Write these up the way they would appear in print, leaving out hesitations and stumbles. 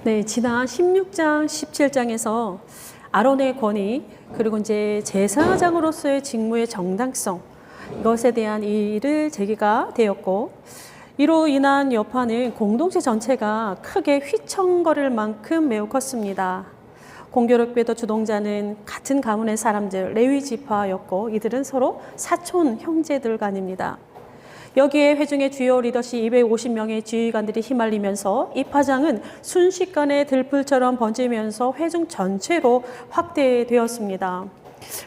네, 지난 16장, 17장에서 아론의 권위, 그리고 이제 제사장으로서의 직무의 정당성, 이것에 대한 일을 제기가 되었고, 이로 인한 여파는 공동체 전체가 크게 휘청거릴 만큼 매우 컸습니다. 공교롭게도 주동자는 같은 가문의 사람들, 레위 지파였고, 이들은 서로 사촌 형제들 간입니다. 여기에 회중의 주요 리더십 250명의 지휘관들이 휘말리면서 이 파장은 순식간에 들불처럼 번지면서 회중 전체로 확대되었습니다.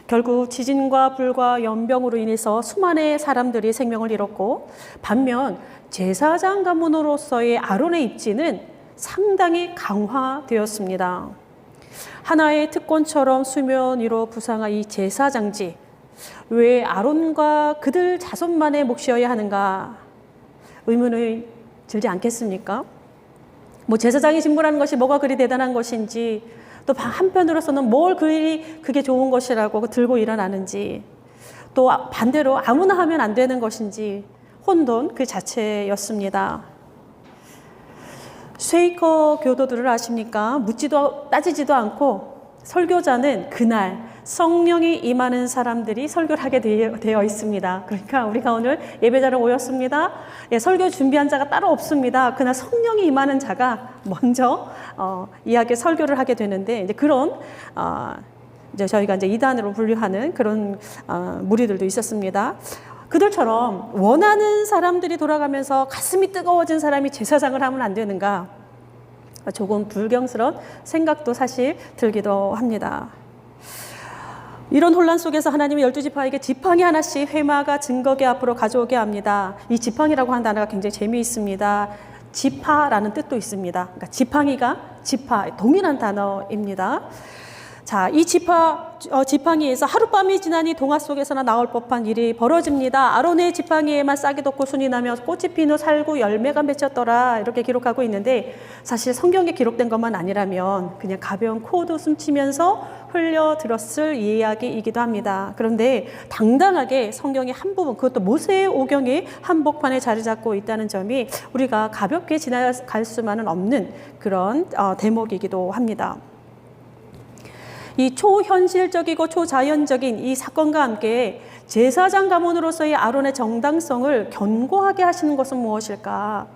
결국 지진과 불과 연병으로 인해서 수많은 사람들이 생명을 잃었고, 반면 제사장 가문으로서의 아론의 입지는 상당히 강화되었습니다. 하나의 특권처럼 수면 위로 부상한 이 제사장직, 왜 아론과 그들 자손만의 몫이어야 하는가 의문을 들지 않겠습니까? 제사장이 직무라는 것이 뭐가 그리 대단한 것인지, 또 한편으로서는 뭘 그게 좋은 것이라고 들고 일어나는지, 또 반대로 아무나 하면 안 되는 것인지 혼돈 그 자체였습니다. 쉐이커 교도들을 아십니까? 묻지도 따지지도 않고 설교자는 그날 성령이 임하는 사람들이 설교를 하게 되어 있습니다. 그러니까 우리가 오늘 예배자를 모였습니다. 설교 준비한 자가 따로 없습니다. 그날 성령이 임하는 자가 먼저 설교를 하게 되는데, 이제 그런 이제 저희가 이제 이단으로 분류하는 그런 무리들도 있었습니다. 그들처럼 원하는 사람들이 돌아가면서 가슴이 뜨거워진 사람이 제사장을 하면 안 되는가? 조금 불경스러운 생각도 사실 들기도 합니다. 이런 혼란 속에서 하나님은 12지파에게 지팡이 하나씩 회마가 증거계 앞으로 가져오게 합니다. 이 지팡이라고 하는 단어가 굉장히 재미있습니다. 지파라는 뜻도 있습니다. 그러니까 지팡이가 지파, 동일한 단어입니다. 자, 이 지팡이에서 하룻밤이 지나니 동화 속에서나 나올 법한 일이 벌어집니다. 아론의 지팡이에만 싹이 돋고 순이 나며 꽃이 핀 후 살구 열매가 맺혔더라, 이렇게 기록하고 있는데, 사실 성경에 기록된 것만 아니라면 그냥 가벼운 코웃음 치면서 흘려들었을 이야기이기도 합니다. 그런데 당당하게 성경의 한 부분, 그것도 모세오경의 한복판에 자리 잡고 있다는 점이 우리가 가볍게 지나갈 수만은 없는 그런 대목이기도 합니다. 이 초현실적이고 초자연적인 이 사건과 함께 제사장 가문으로서의 아론의 정당성을 견고하게 하시는 것은 무엇일까?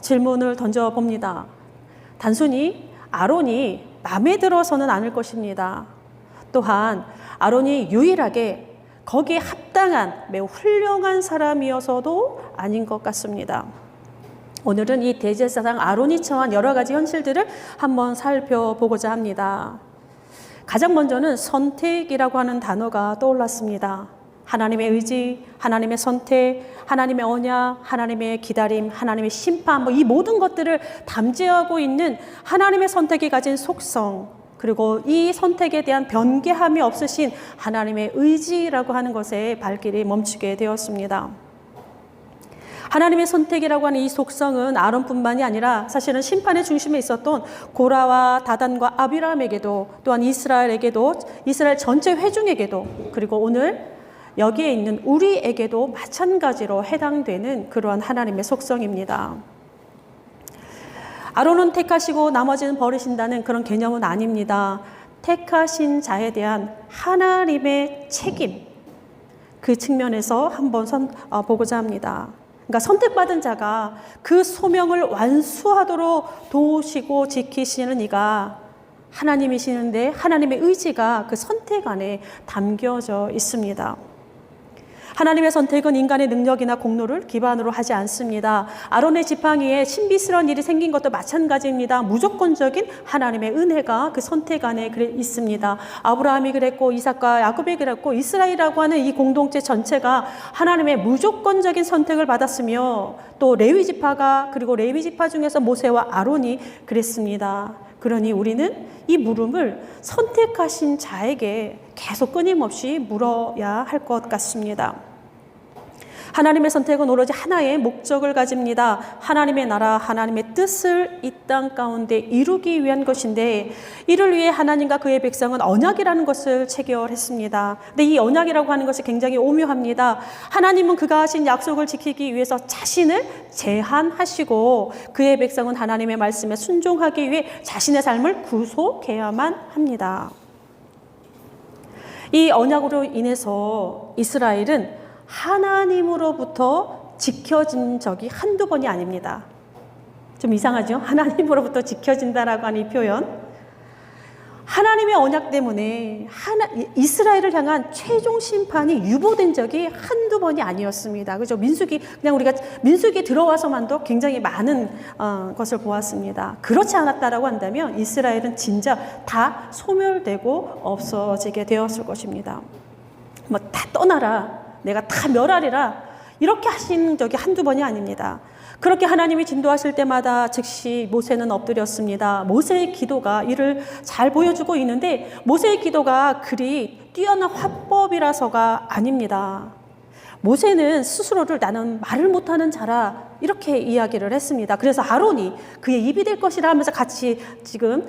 질문을 던져봅니다. 단순히 아론이 마음에 들어서는 않을 것입니다. 또한 아론이 유일하게 거기에 합당한 매우 훌륭한 사람이어서도 아닌 것 같습니다. 오늘은 이 대제사장 아론이 처한 여러 가지 현실들을 한번 살펴보고자 합니다. 가장 먼저는 선택이라고 하는 단어가 떠올랐습니다. 하나님의 의지, 하나님의 선택, 하나님의 언약, 하나님의 기다림, 하나님의 심판, 이 모든 것들을 담재하고 있는 하나님의 선택이 가진 속성, 그리고 이 선택에 대한 변개함이 없으신 하나님의 의지라고 하는 것에 발길이 멈추게 되었습니다. 하나님의 선택이라고 하는 이 속성은 아론뿐만이 아니라 사실은 심판의 중심에 있었던 고라와 다단과 아비람에게도, 또한 이스라엘에게도, 이스라엘 전체 회중에게도, 그리고 오늘 여기에 있는 우리에게도 마찬가지로 해당되는 그러한 하나님의 속성입니다. 아론은 택하시고 나머지는 버리신다는 그런 개념은 아닙니다. 택하신 자에 대한 하나님의 책임, 그 측면에서 한번 보고자 합니다. 그러니까 선택받은 자가 그 소명을 완수하도록 도우시고 지키시는 이가 하나님이시는데, 하나님의 의지가 그 선택 안에 담겨져 있습니다. 하나님의 선택은 인간의 능력이나 공로를 기반으로 하지 않습니다. 아론의 지팡이에 신비스러운 일이 생긴 것도 마찬가지입니다. 무조건적인 하나님의 은혜가 그 선택 안에 있습니다. 아브라함이 그랬고, 이삭과 야곱이 그랬고, 이스라엘이라고 하는 이 공동체 전체가 하나님의 무조건적인 선택을 받았으며, 또 레위 지파가, 그리고 레위 지파 중에서 모세와 아론이 그랬습니다. 그러니 우리는 이 물음을 선택하신 자에게 계속 끊임없이 물어야 할 것 같습니다. 하나님의 선택은 오로지 하나의 목적을 가집니다. 하나님의 나라, 하나님의 뜻을 이 땅 가운데 이루기 위한 것인데, 이를 위해 하나님과 그의 백성은 언약이라는 것을 체결했습니다. 근데 이 언약이라고 하는 것이 굉장히 오묘합니다. 하나님은 그가 하신 약속을 지키기 위해서 자신을 제한하시고, 그의 백성은 하나님의 말씀에 순종하기 위해 자신의 삶을 구속해야만 합니다. 이 언약으로 인해서 이스라엘은 하나님으로부터 지켜진 적이 한두 번이 아닙니다. 좀 이상하죠? 하나님으로부터 지켜진다라고 하는 이 표현. 하나님의 언약 때문에 이스라엘을 향한 최종 심판이 유보된 적이 한두 번이 아니었습니다. 그죠? 그냥 우리가 민수기에 들어와서만도 굉장히 많은 것을 보았습니다. 그렇지 않았다라고 한다면 이스라엘은 진짜 다 소멸되고 없어지게 되었을 것입니다. 뭐 다 떠나라, 내가 다 멸하리라, 이렇게 하신 적이 한두 번이 아닙니다. 그렇게 하나님이 진도하실 때마다 즉시 모세는 엎드렸습니다. 모세의 기도가 이를 잘 보여주고 있는데, 모세의 기도가 그리 뛰어난 화법이라서가 아닙니다. 모세는 스스로를 나는 말을 못하는 자라 이렇게 이야기를 했습니다. 그래서 아론이 그의 입이 될 것이라 하면서 같이 지금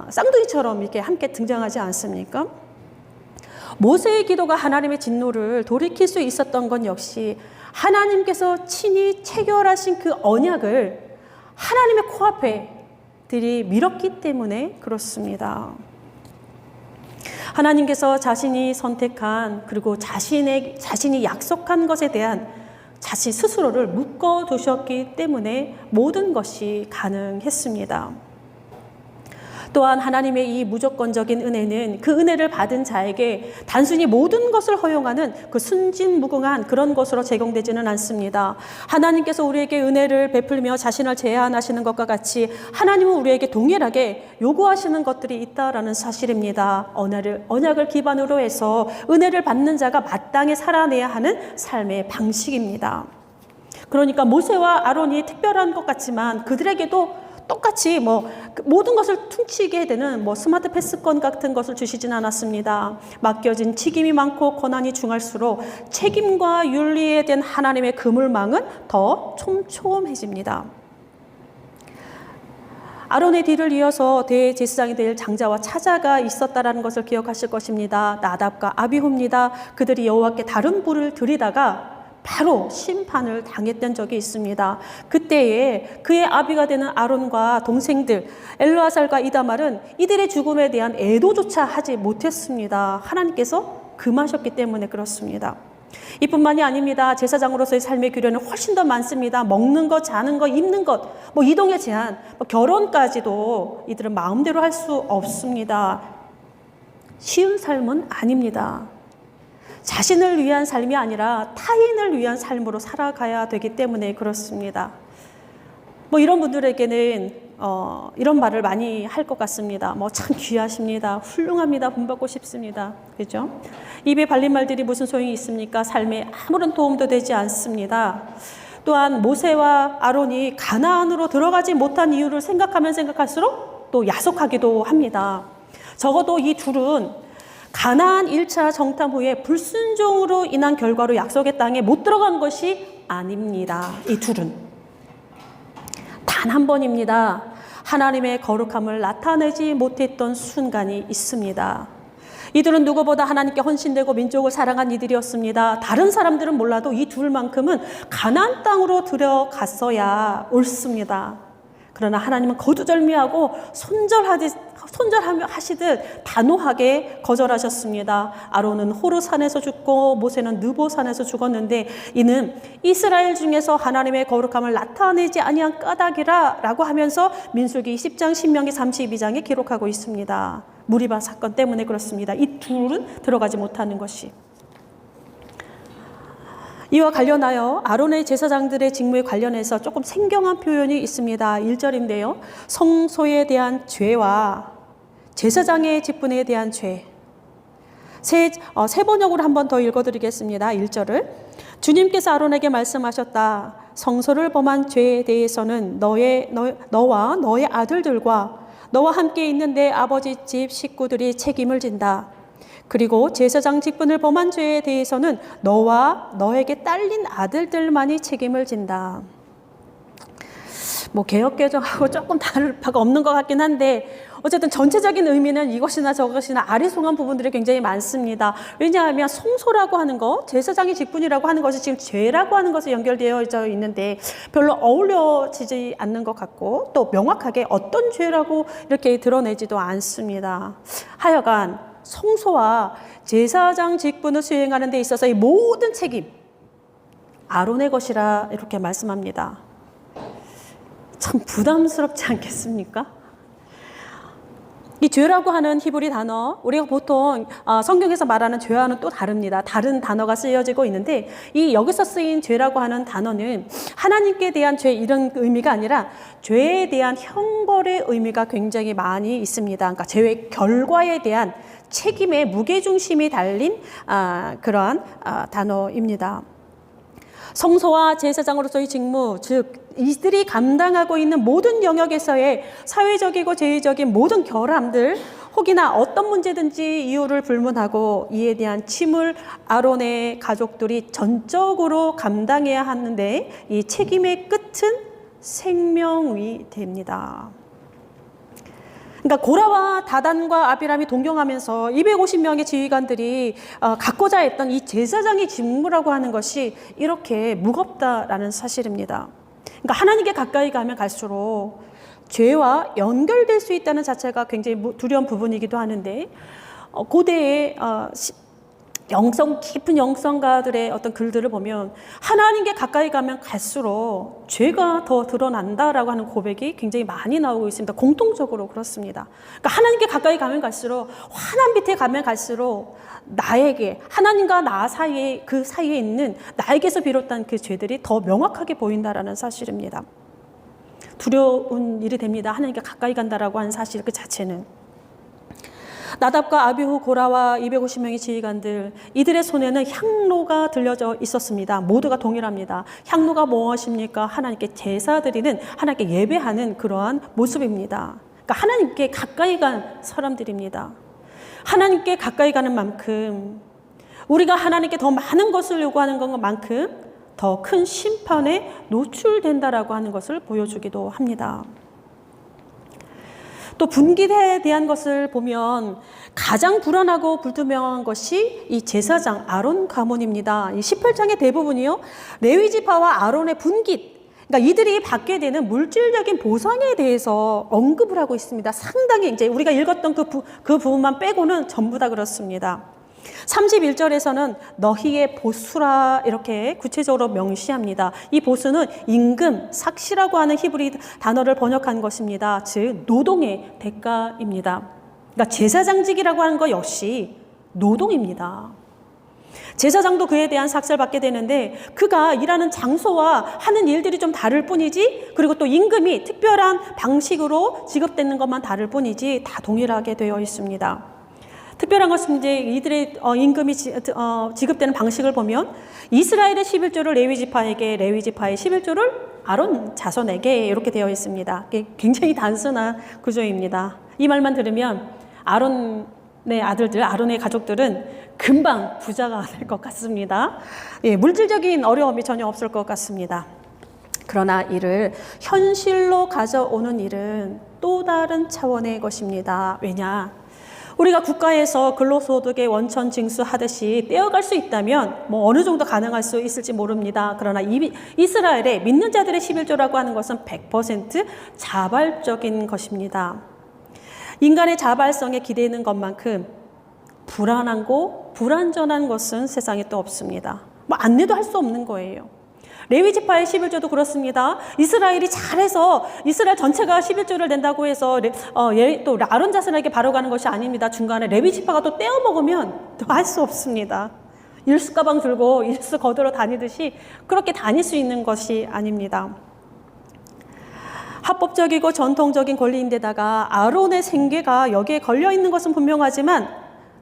쌍둥이처럼 이렇게 함께 등장하지 않습니까? 모세의 기도가 하나님의 진노를 돌이킬 수 있었던 건 역시 하나님께서 친히 체결하신 그 언약을 하나님의 코앞에 들이밀었기 때문에 그렇습니다. 하나님께서 자신이 선택한, 그리고 자신이 약속한 것에 대한 자신 스스로를 묶어두셨기 때문에 모든 것이 가능했습니다. 또한 하나님의 이 무조건적인 은혜는 그 은혜를 받은 자에게 단순히 모든 것을 허용하는 그 순진무궁한 그런 것으로 제공되지는 않습니다. 하나님께서 우리에게 은혜를 베풀며 자신을 제한하시는 것과 같이 하나님은 우리에게 동일하게 요구하시는 것들이 있다라는 사실입니다. 언약을 기반으로 해서 은혜를 받는 자가 마땅히 살아내야 하는 삶의 방식입니다. 그러니까 모세와 아론이 특별한 것 같지만 그들에게도 똑같이 모든 것을 퉁치게 되는 스마트 패스권 같은 것을 주시진 않았습니다. 맡겨진 책임이 많고 고난이 중할수록 책임과 윤리에 대한 하나님의 그물망은 더 촘촘해집니다. 아론의 뒤를 이어서 대제사장이 될 장자와 차자가 있었다라는 것을 기억하실 것입니다. 나답과 아비후입니다. 그들이 여호와께 다른 불을 들이다가 바로 심판을 당했던 적이 있습니다. 그때에 그의 아비가 되는 아론과 동생들 엘르아살과 이다말은 이들의 죽음에 대한 애도조차 하지 못했습니다. 하나님께서 금하셨기 때문에 그렇습니다. 이뿐만이 아닙니다. 제사장으로서의 삶의 규례는 훨씬 더 많습니다. 먹는 것, 자는 것, 입는 것, 이동의 제한, 결혼까지도 이들은 마음대로 할 수 없습니다. 쉬운 삶은 아닙니다. 자신을 위한 삶이 아니라 타인을 위한 삶으로 살아가야 되기 때문에 그렇습니다. 이런 분들에게는 이런 말을 많이 할 것 같습니다. 참 귀하십니다. 훌륭합니다. 본받고 싶습니다. 그죠? 입에 발린 말들이 무슨 소용이 있습니까? 삶에 아무런 도움도 되지 않습니다. 또한 모세와 아론이 가나안으로 들어가지 못한 이유를 생각하면 생각할수록 또 야속하기도 합니다. 적어도 이 둘은 가나안 1차 정탐 후에 불순종으로 인한 결과로 약속의 땅에 못 들어간 것이 아닙니다. 이 둘은 단 한 번입니다. 하나님의 거룩함을 나타내지 못했던 순간이 있습니다. 이들은 누구보다 하나님께 헌신되고 민족을 사랑한 이들이었습니다. 다른 사람들은 몰라도 이 둘만큼은 가나안 땅으로 들어갔어야 옳습니다. 그러나 하나님은 거두절미하고 손절하시듯 단호하게 거절하셨습니다. 아론은 호르산에서 죽고 모세는 느보산에서 죽었는데 이는 이스라엘 중에서 하나님의 거룩함을 나타내지 아니한 까닭이라고 하면서 민수기 10장, 신명기 32장에 기록하고 있습니다. 무리바 사건 때문에 그렇습니다. 이 둘은 들어가지 못하는 것이. 이와 관련하여 아론의 제사장들의 직무에 관련해서 조금 생경한 표현이 있습니다. 1절인데요. 성소에 대한 죄와 제사장의 직분에 대한 죄. 세 번역으로 한 번 더 읽어드리겠습니다. 1절을. 주님께서 아론에게 말씀하셨다. 성소를 범한 죄에 대해서는 너와 너의 아들들과 너와 함께 있는 내 아버지 집 식구들이 책임을 진다. 그리고 제사장 직분을 범한 죄에 대해서는 너와 너에게 딸린 아들들만이 책임을 진다. 뭐 개혁개정하고 조금 다를 바가 없는 것 같긴 한데 어쨌든 전체적인 의미는 이것이나 저것이나 아리송한 부분들이 굉장히 많습니다. 왜냐하면 성소라고 하는 거, 제사장의 직분이라고 하는 것이 지금 죄라고 하는 것에 연결되어 있는데 별로 어울려지지 않는 것 같고 또 명확하게 어떤 죄라고 이렇게 드러내지도 않습니다. 하여간 성소와 제사장 직분을 수행하는 데 있어서 이 모든 책임 아론의 것이라 이렇게 말씀합니다. 참 부담스럽지 않겠습니까? 이 죄라고 하는 히브리 단어, 우리가 보통 성경에서 말하는 죄와는 또 다릅니다. 다른 단어가 쓰여지고 있는데 이 여기서 쓰인 죄라고 하는 단어는 하나님께 대한 죄 이런 의미가 아니라 죄에 대한 형벌의 의미가 굉장히 많이 있습니다. 그러니까 죄의 결과에 대한 책임의 무게중심이 달린 그러한 단어입니다. 성소와 제사장으로서의 직무, 즉 이들이 감당하고 있는 모든 영역에서의 사회적이고 제의적인 모든 결함들 혹이나 어떤 문제든지 이유를 불문하고 이에 대한 책임을 아론의 가족들이 전적으로 감당해야 하는데 이 책임의 끝은 생명이 됩니다. 그러니까 고라와 다단과 아비람이 동경하면서 250명의 지휘관들이 갖고자 했던 이 제사장의 직무라고 하는 것이 이렇게 무겁다라는 사실입니다. 그러니까 하나님께 가까이 가면 갈수록 죄와 연결될 수 있다는 자체가 굉장히 두려운 부분이기도 하는데 고대의 깊은 영성가들의 어떤 글들을 보면 하나님께 가까이 가면 갈수록 죄가 더 드러난다라고 하는 고백이 굉장히 많이 나오고 있습니다. 공통적으로 그렇습니다. 그러니까 하나님께 가까이 가면 갈수록 환한 빛에 가면 갈수록 나에게 하나님과 나 사이에 그 사이에 있는 나에게서 비롯한 그 죄들이 더 명확하게 보인다라는 사실입니다. 두려운 일이 됩니다. 하나님께 가까이 간다라고 하는 사실 그 자체는. 나답과 아비후 고라와 250명의 지휘관들 이들의 손에는 향로가 들려져 있었습니다. 모두가 동일합니다. 향로가 무엇입니까? 하나님께 제사 드리는 하나님께 예배하는 그러한 모습입니다. 그러니까 하나님께 가까이 간 사람들입니다. 하나님께 가까이 가는 만큼 우리가 하나님께 더 많은 것을 요구하는 것만큼 더 큰 심판에 노출된다라고 하는 것을 보여주기도 합니다. 또 분깃에 대한 것을 보면 가장 불안하고 불투명한 것이 이 제사장 아론 가문입니다. 이 18장의 대부분이요 레위 지파와 아론의 분깃, 그러니까 이들이 받게 되는 물질적인 보상에 대해서 언급을 하고 있습니다. 상당히 이제 우리가 읽었던 그 부분만 빼고는 전부 다 그렇습니다. 31절에서는 너희의 보수라 이렇게 구체적으로 명시합니다. 이 보수는 임금, 삭시라고 하는 히브리 단어를 번역한 것입니다. 즉 노동의 대가입니다. 그러니까 제사장직이라고 하는 것 역시 노동입니다. 제사장도 그에 대한 삭세를 받게 되는데 그가 일하는 장소와 하는 일들이 좀 다를 뿐이지 그리고 또 임금이 특별한 방식으로 지급되는 것만 다를 뿐이지 다 동일하게 되어 있습니다. 특별한 것은 이제 이들의 임금이 지급되는 방식을 보면 이스라엘의 11조를 레위 지파에게, 레위 지파의 11조를 아론 자손에게 이렇게 되어 있습니다. 굉장히 단순한 구조입니다. 이 말만 들으면 아론의 아들들, 아론의 가족들은 금방 부자가 될 것 같습니다. 예, 물질적인 어려움이 전혀 없을 것 같습니다. 그러나 이를 현실로 가져오는 일은 또 다른 차원의 것입니다. 왜냐? 우리가 국가에서 근로소득의 원천 징수하듯이 떼어갈 수 있다면 뭐 어느 정도 가능할 수 있을지 모릅니다. 그러나 이스라엘의 믿는 자들의 11조라고 하는 것은 100% 자발적인 것입니다. 인간의 자발성에 기대는 것만큼 불안하고 불완전한 것은 세상에 또 없습니다. 뭐 안내도 할 수 없는 거예요. 레위 지파의 11조도 그렇습니다. 이스라엘이 잘해서 이스라엘 전체가 11조를 낸다고 해서 또 아론 자손에게 바로 가는 것이 아닙니다. 중간에 레위 지파가 또 떼어 먹으면 또 할 수 없습니다. 일수 가방 들고 일수 거들어 다니듯이 그렇게 다닐 수 있는 것이 아닙니다. 합법적이고 전통적인 권리인데다가 아론의 생계가 여기에 걸려 있는 것은 분명하지만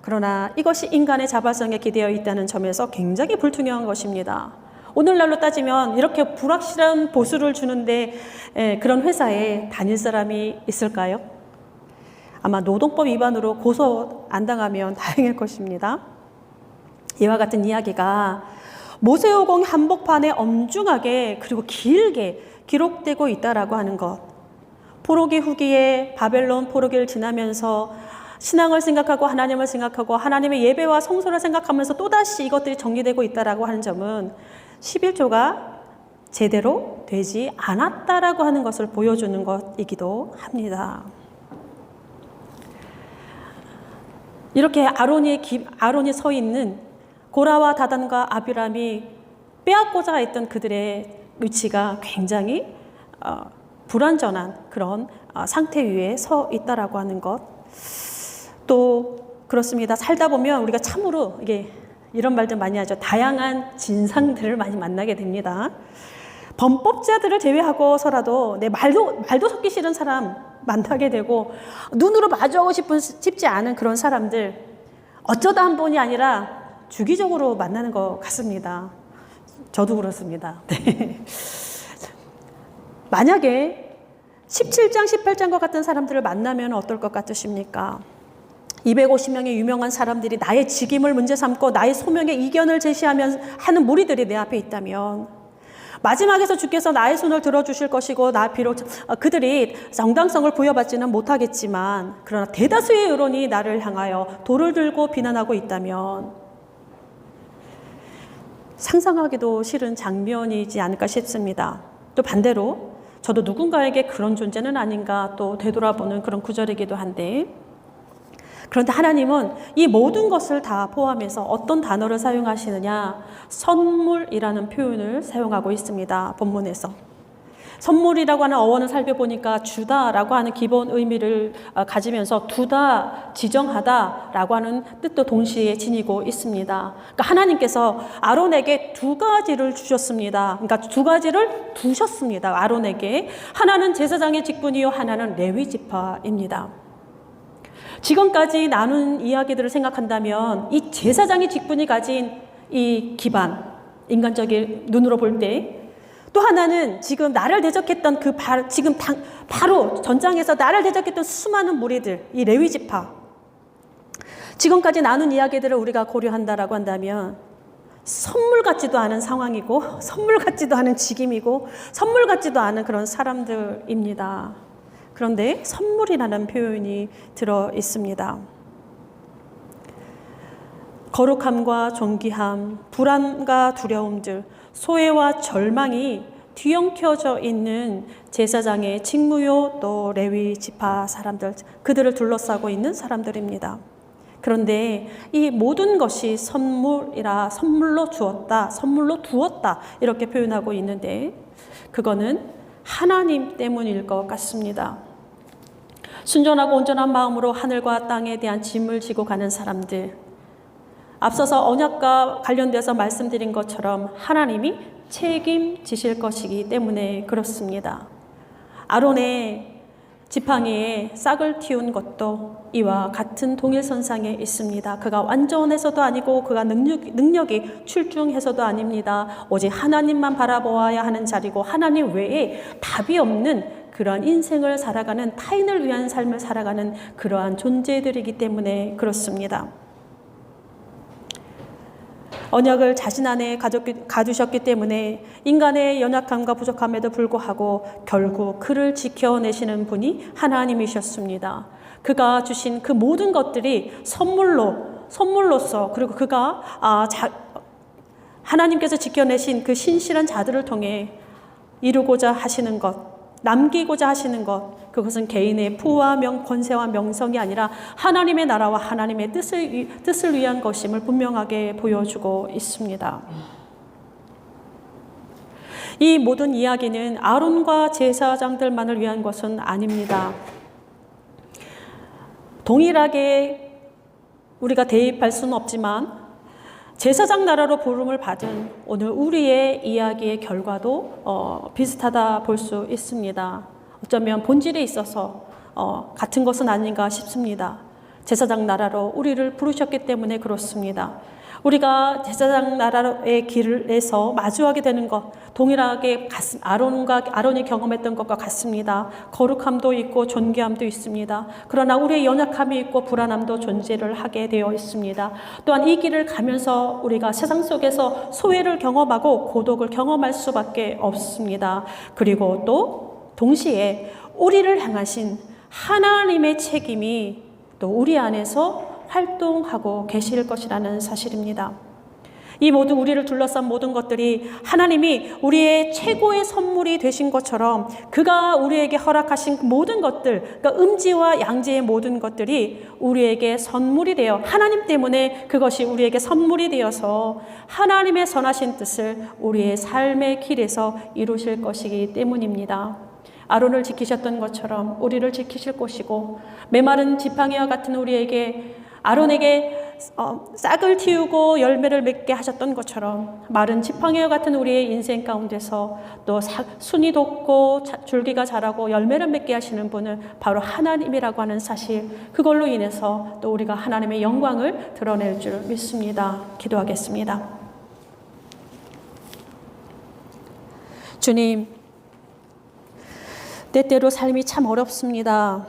그러나 이것이 인간의 자발성에 기대어 있다는 점에서 굉장히 불투명한 것입니다. 오늘날로 따지면 이렇게 불확실한 보수를 주는데 그런 회사에 다닐 사람이 있을까요? 아마 노동법 위반으로 고소 안 당하면 다행일 것입니다. 이와 같은 이야기가 모세오경 한복판에 엄중하게 그리고 길게 기록되고 있다라고 하는 것. 포로기 후기에 바벨론 포로기를 지나면서 신앙을 생각하고 하나님을 생각하고 하나님의 예배와 성소를 생각하면서 또다시 이것들이 정리되고 있다라고 하는 점은 11조가 제대로 되지 않았다라고 하는 것을 보여주는 것이기도 합니다. 이렇게 아론이 서 있는 고라와 다단과 아비람이 빼앗고자 했던 그들의 위치가 굉장히 불완전한 그런 상태 위에 서 있다라고 하는 것. 또 그렇습니다. 살다 보면 우리가 참으로 이런 말들 많이 하죠. 다양한 진상들을 많이 만나게 됩니다. 범법자들을 제외하고서라도 내 말도 섞기 싫은 사람 만나게 되고 눈으로 마주하고 싶지 않은 그런 사람들 어쩌다 한 번이 아니라 주기적으로 만나는 것 같습니다. 저도 그렇습니다. 네. 만약에 17장, 18장과 같은 사람들을 만나면 어떨 것 같으십니까? 250명의 유명한 사람들이 나의 직임을 문제 삼고 나의 소명의 이견을 제시하면 하는 무리들이 내 앞에 있다면 마지막에서 주께서 나의 손을 들어주실 것이고 비록 그들이 정당성을 부여받지는 못하겠지만 그러나 대다수의 여론이 나를 향하여 돌을 들고 비난하고 있다면 상상하기도 싫은 장면이지 않을까 싶습니다. 또 반대로 저도 누군가에게 그런 존재는 아닌가 또 되돌아보는 그런 구절이기도 한데 그런데 하나님은 이 모든 것을 다 포함해서 어떤 단어를 사용하시느냐? 선물이라는 표현을 사용하고 있습니다. 본문에서. 선물이라고 하는 어원을 살펴보니까 주다라고 하는 기본 의미를 가지면서 두다, 지정하다라고 하는 뜻도 동시에 지니고 있습니다. 그러니까 하나님께서 아론에게 두 가지를 주셨습니다. 그러니까 두 가지를 두셨습니다. 아론에게. 하나는 제사장의 직분이요, 하나는 레위 지파입니다. 지금까지 나눈 이야기들을 생각한다면 이 제사장의 직분이 가진 이 기반, 인간적인 눈으로 볼 때 또 하나는 지금 나를 대적했던 바로 전장에서 나를 대적했던 수많은 무리들, 이 레위 지파. 지금까지 나눈 이야기들을 우리가 고려한다라고 한다면 선물 같지도 않은 상황이고 선물 같지도 않은 직임이고 선물 같지도 않은 그런 사람들입니다. 그런데 선물이라는 표현이 들어 있습니다. 거룩함과 존귀함, 불안과 두려움들, 소외와 절망이 뒤엉켜져 있는 제사장의 직무요 또 레위 지파 사람들, 그들을 둘러싸고 있는 사람들입니다. 그런데 이 모든 것이 선물로 두었다 이렇게 표현하고 있는데 그거는 하나님 때문일 것 같습니다. 순전하고 온전한 마음으로 하늘과 땅에 대한 짐을 지고 가는 사람들, 앞서서 언약과 관련돼서 말씀드린 것처럼 하나님이 책임지실 것이기 때문에 그렇습니다. 아론의 지팡이에 싹을 틔운 것도 이와 같은 동일선상에 있습니다. 그가 완전해서도 아니고 그가 능력이 출중해서도 아닙니다. 오직 하나님만 바라보아야 하는 자리고 하나님 외에 답이 없는 그러한 인생을 살아가는, 타인을 위한 삶을 살아가는 그러한 존재들이기 때문에 그렇습니다. 언약을 자신 안에 가두셨기 때문에 인간의 연약함과 부족함에도 불구하고 결국 그를 지켜내시는 분이 하나님이셨습니다. 그가 주신 그 모든 것들이 선물로서 그리고 그가 하나님께서 지켜내신 그 신실한 자들을 통해 이루고자 하시는 것, 남기고자 하시는 것, 그것은 개인의 부와 권세와 명성이 아니라 하나님의 나라와 하나님의 뜻을 위한 것임을 분명하게 보여주고 있습니다. 이 모든 이야기는 아론과 제사장들만을 위한 것은 아닙니다. 동일하게 우리가 대입할 수는 없지만 제사장 나라로 부름을 받은 오늘 우리의 이야기의 결과도 비슷하다 볼 수 있습니다. 어쩌면 본질에 있어서 같은 것은 아닌가 싶습니다. 제사장 나라로 우리를 부르셨기 때문에 그렇습니다. 우리가 제사장 나라의 길에서 마주하게 되는 것, 동일하게 아론이 경험했던 것과 같습니다. 거룩함도 있고 존귀함도 있습니다. 그러나 우리의 연약함이 있고 불안함도 존재를 하게 되어 있습니다. 또한 이 길을 가면서 우리가 세상 속에서 소외를 경험하고 고독을 경험할 수밖에 없습니다. 그리고 또 동시에 우리를 향하신 하나님의 책임이 또 우리 안에서 활동하고 계실 것이라는 사실입니다. 이 모든 우리를 둘러싼 모든 것들이 하나님이 우리의 최고의 선물이 되신 것처럼 그가 우리에게 허락하신 모든 것들, 그러니까 음지와 양지의 모든 것들이 우리에게 선물이 되어 하나님 때문에 그것이 우리에게 선물이 되어서 하나님의 선하신 뜻을 우리의 삶의 길에서 이루실 것이기 때문입니다. 아론을 지키셨던 것처럼 우리를 지키실 것이고, 메마른 지팡이와 같은 우리에게 아론에게 싹을 틔우고 열매를 맺게 하셨던 것처럼 마른 지팡이와 같은 우리의 인생 가운데서 또 순이 돋고 줄기가 자라고 열매를 맺게 하시는 분은 바로 하나님이라고 하는 사실, 그걸로 인해서 또 우리가 하나님의 영광을 드러낼 줄 믿습니다. 기도하겠습니다. 주님, 때때로 삶이 참 어렵습니다.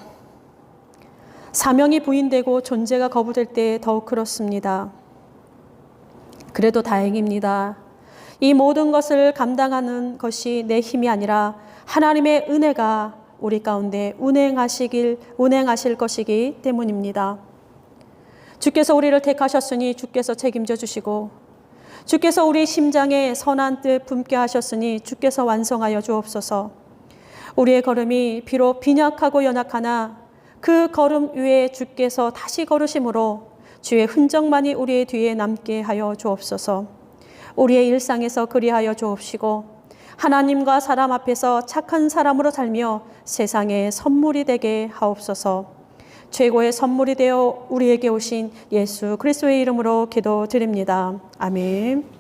사명이 부인되고 존재가 거부될 때 더욱 그렇습니다. 그래도 다행입니다. 이 모든 것을 감당하는 것이 내 힘이 아니라 하나님의 은혜가 우리 가운데 운행하실 것이기 때문입니다. 주께서 우리를 택하셨으니 주께서 책임져 주시고, 주께서 우리 심장에 선한 뜻 품게 하셨으니 주께서 완성하여 주옵소서. 우리의 걸음이 비록 빈약하고 연약하나 그 걸음 위에 주께서 다시 걸으심으로 주의 흔적만이 우리의 뒤에 남게 하여 주옵소서. 우리의 일상에서 그리하여 주옵시고 하나님과 사람 앞에서 착한 사람으로 살며 세상에 선물이 되게 하옵소서. 최고의 선물이 되어 우리에게 오신 예수 그리스도의 이름으로 기도드립니다. 아멘.